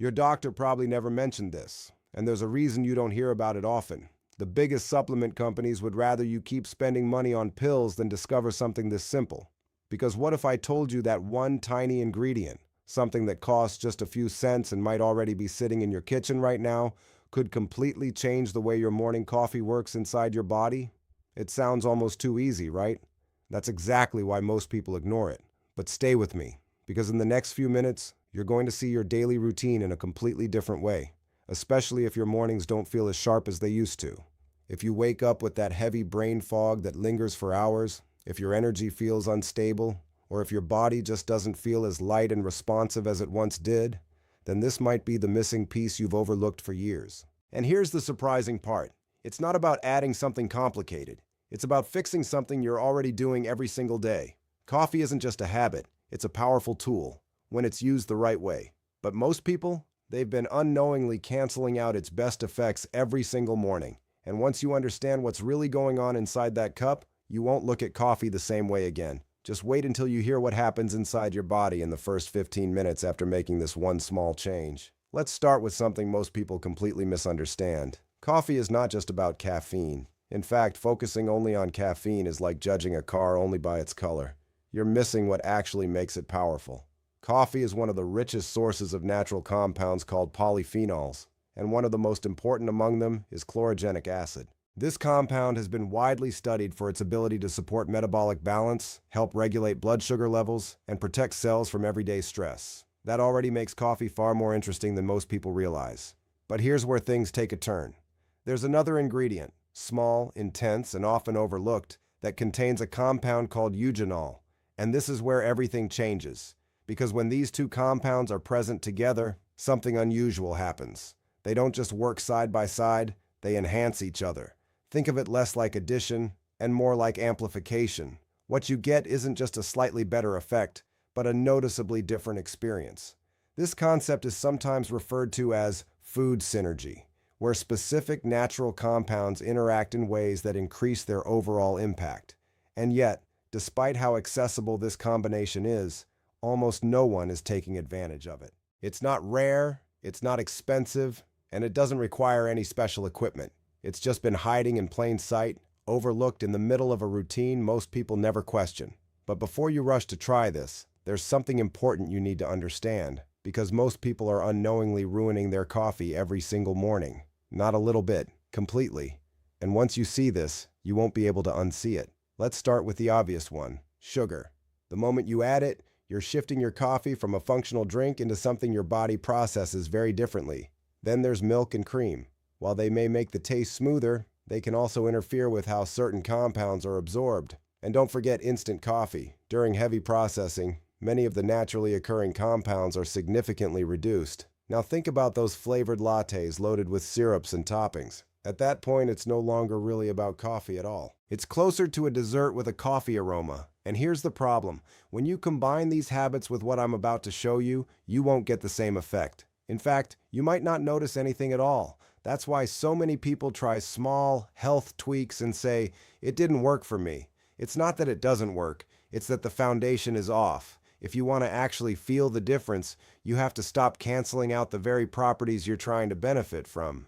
Your doctor probably never mentioned this, and there's a reason you don't hear about it often. The biggest supplement companies would rather you keep spending money on pills than discover something this simple. Because what if I told you that one tiny ingredient, something that costs just a few cents and might already be sitting in your kitchen right now, could completely change the way your morning coffee works inside your body? It sounds almost too easy, right? That's exactly why most people ignore it. But stay with me, because in the next few minutes, you're going to see your daily routine in a completely different way, especially if your mornings don't feel as sharp as they used to. If you wake up with that heavy brain fog that lingers for hours, if your energy feels unstable, or if your body just doesn't feel as light and responsive as it once did, then this might be the missing piece you've overlooked for years. And here's the surprising part. It's not about adding something complicated. It's about fixing something you're already doing every single day. Coffee isn't just a habit, it's a powerful tool, when it's used the right way. But most people, they've been unknowingly canceling out its best effects every single morning. And once you understand what's really going on inside that cup, you won't look at coffee the same way again. Just wait until you hear what happens inside your body in the first 15 minutes after making this one small change. Let's start with something most people completely misunderstand. Coffee is not just about caffeine. In fact, focusing only on caffeine is like judging a car only by its color. You're missing what actually makes it powerful. Coffee is one of the richest sources of natural compounds called polyphenols, and one of the most important among them is chlorogenic acid. This compound has been widely studied for its ability to support metabolic balance, help regulate blood sugar levels, and protect cells from everyday stress. That already makes coffee far more interesting than most people realize. But here's where things take a turn. There's another ingredient, small, intense, and often overlooked, that contains a compound called eugenol. And this is where everything changes. Because when these two compounds are present together, something unusual happens. They don't just work side by side, they enhance each other. Think of it less like addition and more like amplification. What you get isn't just a slightly better effect, but a noticeably different experience. This concept is sometimes referred to as food synergy, where specific natural compounds interact in ways that increase their overall impact. And yet, despite how accessible this combination is, almost no one is taking advantage of it. It's not rare, it's not expensive, and it doesn't require any special equipment. It's just been hiding in plain sight, overlooked in the middle of a routine most people never question. But before you rush to try this, there's something important you need to understand, because most people are unknowingly ruining their coffee every single morning. Not a little bit, completely. And once you see this, you won't be able to unsee it. Let's start with the obvious one, sugar. The moment you add it, you're shifting your coffee from a functional drink into something your body processes very differently. Then there's milk and cream. While they may make the taste smoother, they can also interfere with how certain compounds are absorbed. And don't forget instant coffee. During heavy processing, many of the naturally occurring compounds are significantly reduced. Now think about those flavored lattes loaded with syrups and toppings. At that point, it's no longer really about coffee at all. It's closer to a dessert with a coffee aroma. And here's the problem. When you combine these habits with what I'm about to show you, you won't get the same effect. In fact, you might not notice anything at all. That's why so many people try small health tweaks and say, "It didn't work for me." It's not that it doesn't work, it's that the foundation is off. If you want to actually feel the difference, you have to stop canceling out the very properties you're trying to benefit from.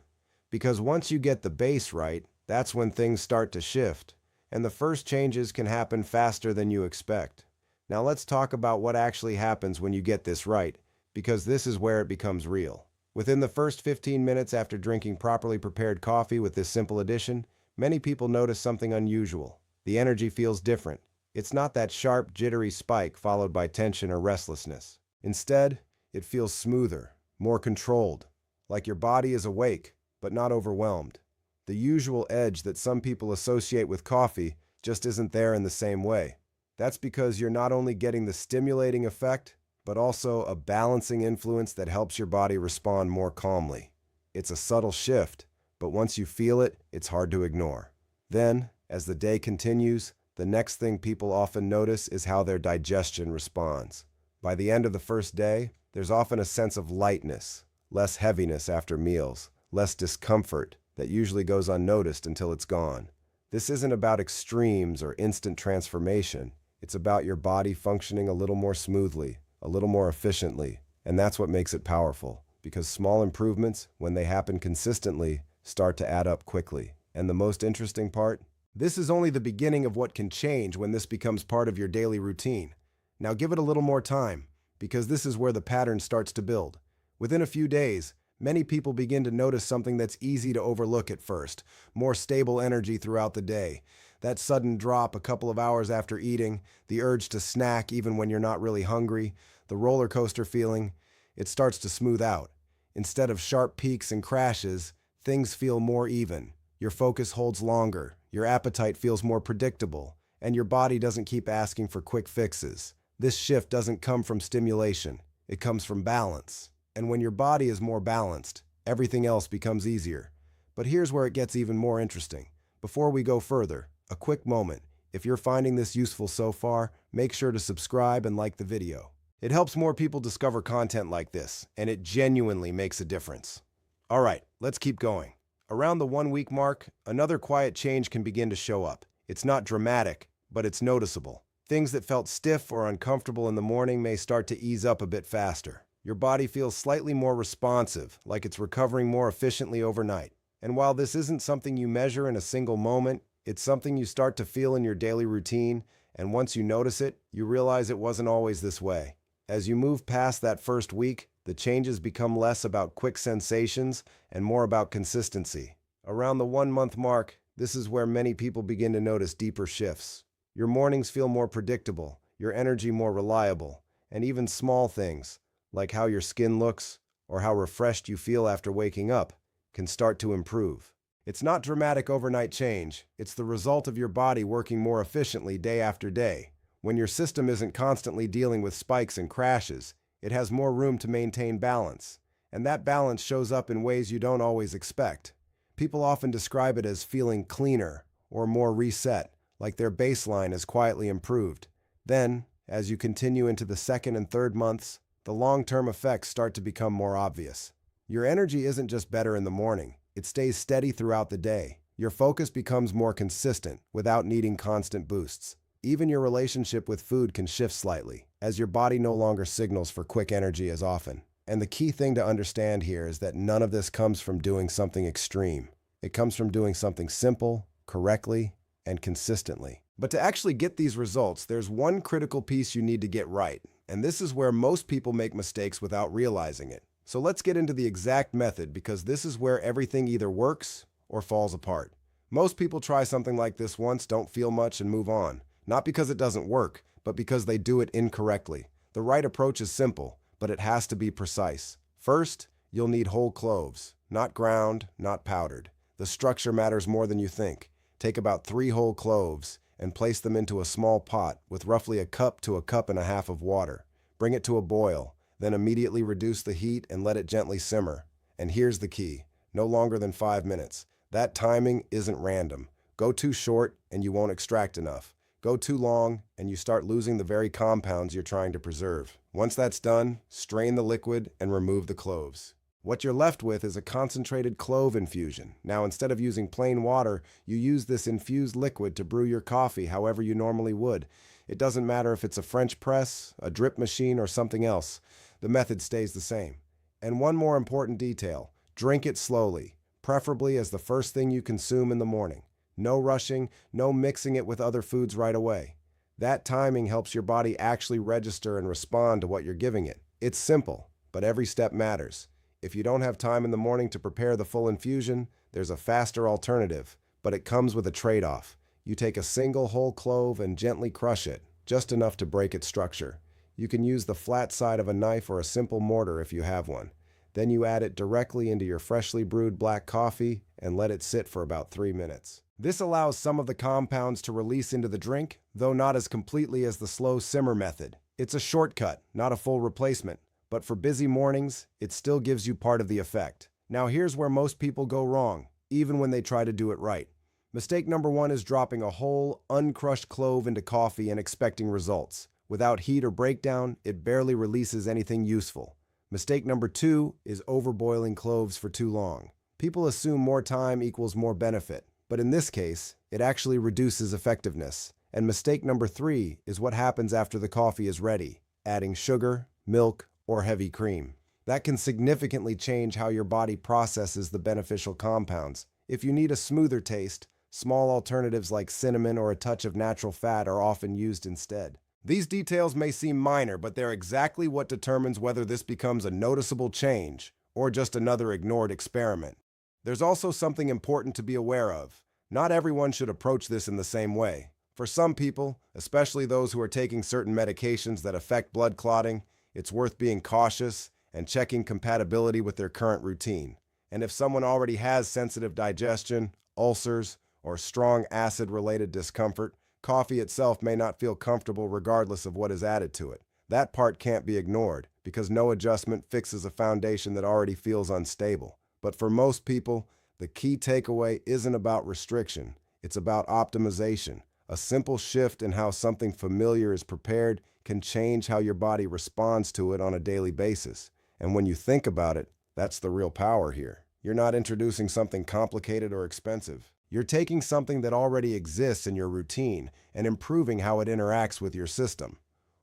Because once you get the base right, that's when things start to shift. And the first changes can happen faster than you expect. Now let's talk about what actually happens when you get this right, because this is where it becomes real. Within the first 15 minutes after drinking properly prepared coffee with this simple addition, many people notice something unusual. The energy feels different. It's not that sharp, jittery spike followed by tension or restlessness. Instead, it feels smoother, more controlled, like your body is awake, but not overwhelmed. The usual edge that some people associate with coffee just isn't there in the same way. That's because you're not only getting the stimulating effect, but also a balancing influence that helps your body respond more calmly. It's a subtle shift, but once you feel it, it's hard to ignore. Then, as the day continues, the next thing people often notice is how their digestion responds. By the end of the first day, there's often a sense of lightness, less heaviness after meals, less discomfort that usually goes unnoticed until it's gone. This isn't about extremes or instant transformation. It's about your body functioning a little more smoothly, a little more efficiently, and that's what makes it powerful. because small improvements, when they happen consistently, start to add up quickly. And the most interesting part? This is only the beginning of what can change when this becomes part of your daily routine. Now give it a little more time, because this is where the pattern starts to build. Within a few days, many people begin to notice something that's easy to overlook at first: more stable energy throughout the day. That sudden drop a couple of hours after eating, the urge to snack even when you're not really hungry, the roller coaster feeling, it starts to smooth out. Instead of sharp peaks and crashes, things feel more even. Your focus holds longer, your appetite feels more predictable, and your body doesn't keep asking for quick fixes. This shift doesn't come from stimulation, it comes from balance. And when your body is more balanced, everything else becomes easier. But here's where it gets even more interesting. Before we go further, a quick moment. If you're finding this useful so far, make sure to subscribe and like the video. It helps more people discover content like this, and it genuinely makes a difference. All right, let's keep going. Around the 1 week mark, another quiet change can begin to show up. It's not dramatic, but it's noticeable. Things that felt stiff or uncomfortable in the morning may start to ease up a bit faster. Your body feels slightly more responsive, like it's recovering more efficiently overnight. And while this isn't something you measure in a single moment, it's something you start to feel in your daily routine, and once you notice it, you realize it wasn't always this way. As you move past that first week, the changes become less about quick sensations and more about consistency. Around the 1 month mark, this is where many people begin to notice deeper shifts. Your mornings feel more predictable, your energy more reliable, and even small things, like how your skin looks or how refreshed you feel after waking up, can start to improve. It's not dramatic overnight change, it's the result of your body working more efficiently day after day. When your system isn't constantly dealing with spikes and crashes, it has more room to maintain balance, and that balance shows up in ways you don't always expect. People often describe it as feeling cleaner or more reset, like their baseline has quietly improved. Then, as you continue into the 2nd and 3rd months, the long-term effects start to become more obvious. Your energy isn't just better in the morning, it stays steady throughout the day. Your focus becomes more consistent without needing constant boosts. Even your relationship with food can shift slightly, as your body no longer signals for quick energy as often. And the key thing to understand here is that none of this comes from doing something extreme. It comes from doing something simple, correctly, and consistently. But to actually get these results, there's one critical piece you need to get right, and this is where most people make mistakes without realizing it. So let's get into the exact method, because this is where everything either works or falls apart. Most people try something like this once, don't feel much, and move on. Not because it doesn't work, but because they do it incorrectly. The right approach is simple, but it has to be precise. First, you'll need whole cloves, not ground, not powdered. The structure matters more than you think. Take about 3 whole cloves and place them into a small pot with roughly a cup to a cup and a half of water. Bring it to a boil, then immediately reduce the heat and let it gently simmer. And here's the key: no longer than 5 minutes. That timing isn't random. Go too short and you won't extract enough. Go too long and you start losing the very compounds you're trying to preserve. Once that's done, strain the liquid and remove the cloves. What you're left with is a concentrated clove infusion. Now, instead of using plain water, you use this infused liquid to brew your coffee however you normally would. It doesn't matter if it's a French press, a drip machine, or something else. The method stays the same. And one more important detail: drink it slowly, preferably as the first thing you consume in the morning. No rushing, no mixing it with other foods right away. That timing helps your body actually register and respond to what you're giving it. It's simple, but every step matters. If you don't have time in the morning to prepare the full infusion, there's a faster alternative, but it comes with a trade-off. You take a single whole clove and gently crush it, just enough to break its structure. You can use the flat side of a knife or a simple mortar if you have one. Then you add it directly into your freshly brewed black coffee and let it sit for about 3 minutes. This allows some of the compounds to release into the drink, though not as completely as the slow simmer method. It's a shortcut, not a full replacement, but for busy mornings, it still gives you part of the effect. Now here's where most people go wrong, even when they try to do it right. Mistake number 1 is dropping a whole, uncrushed clove into coffee and expecting results. Without heat or breakdown, it barely releases anything useful. Mistake number 2 is overboiling cloves for too long. People assume more time equals more benefit, but in this case, it actually reduces effectiveness. And mistake number 3 is what happens after the coffee is ready: adding sugar, milk, or heavy cream. That can significantly change how your body processes the beneficial compounds. If you need a smoother taste, small alternatives like cinnamon or a touch of natural fat are often used instead. These details may seem minor, but they're exactly what determines whether this becomes a noticeable change or just another ignored experiment. There's also something important to be aware of. Not everyone should approach this in the same way. For some people, especially those who are taking certain medications that affect blood clotting, it's worth being cautious and checking compatibility with their current routine. And if someone already has sensitive digestion, ulcers, or strong acid-related discomfort, coffee itself may not feel comfortable regardless of what is added to it. That part can't be ignored, because no adjustment fixes a foundation that already feels unstable. But for most people, the key takeaway isn't about restriction, it's about optimization. A simple shift in how something familiar is prepared can change how your body responds to it on a daily basis. And when you think about it, that's the real power here. You're not introducing something complicated or expensive. You're taking something that already exists in your routine and improving how it interacts with your system.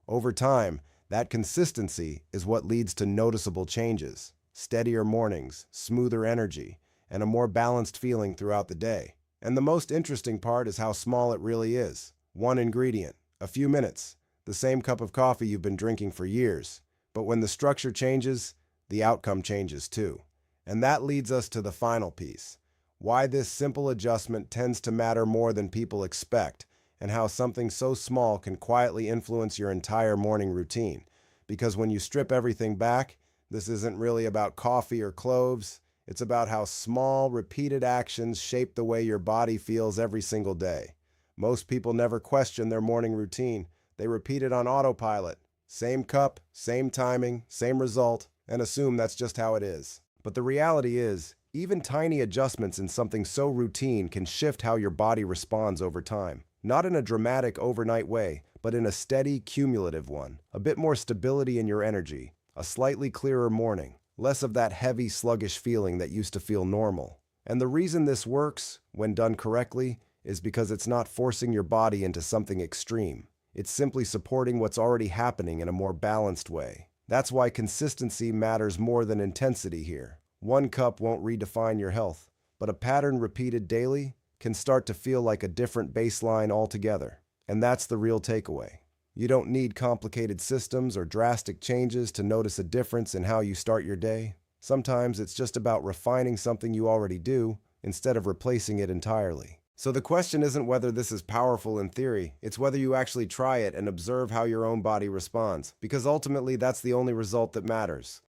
Over time, that consistency is what leads to noticeable changes, steadier mornings, smoother energy, and a more balanced feeling throughout the day. And the most interesting part is how small it really is. One ingredient, a few minutes, the same cup of coffee you've been drinking for years. But when the structure changes, the outcome changes too. And that leads us to the final piece, why this simple adjustment tends to matter more than people expect, and how something so small can quietly influence your entire morning routine. Because when you strip everything back, this isn't really about coffee or cloves. It's about how small, repeated actions shape the way your body feels every single day. Most people never question their morning routine. They repeat it on autopilot. Same cup, same timing, same result, and assume that's just how it is. But the reality is, even tiny adjustments in something so routine can shift how your body responds over time. Not in a dramatic overnight way, but in a steady, cumulative one. A bit more stability in your energy, a slightly clearer morning, less of that heavy, sluggish feeling that used to feel normal. And the reason this works, when done correctly, is because it's not forcing your body into something extreme. It's simply supporting what's already happening in a more balanced way. That's why consistency matters more than intensity here. One cup won't redefine your health, but a pattern repeated daily can start to feel like a different baseline altogether. And that's the real takeaway. You don't need complicated systems or drastic changes to notice a difference in how you start your day. Sometimes it's just about refining something you already do instead of replacing it entirely. So the question isn't whether this is powerful in theory, it's whether you actually try it and observe how your own body responds, because ultimately that's the only result that matters.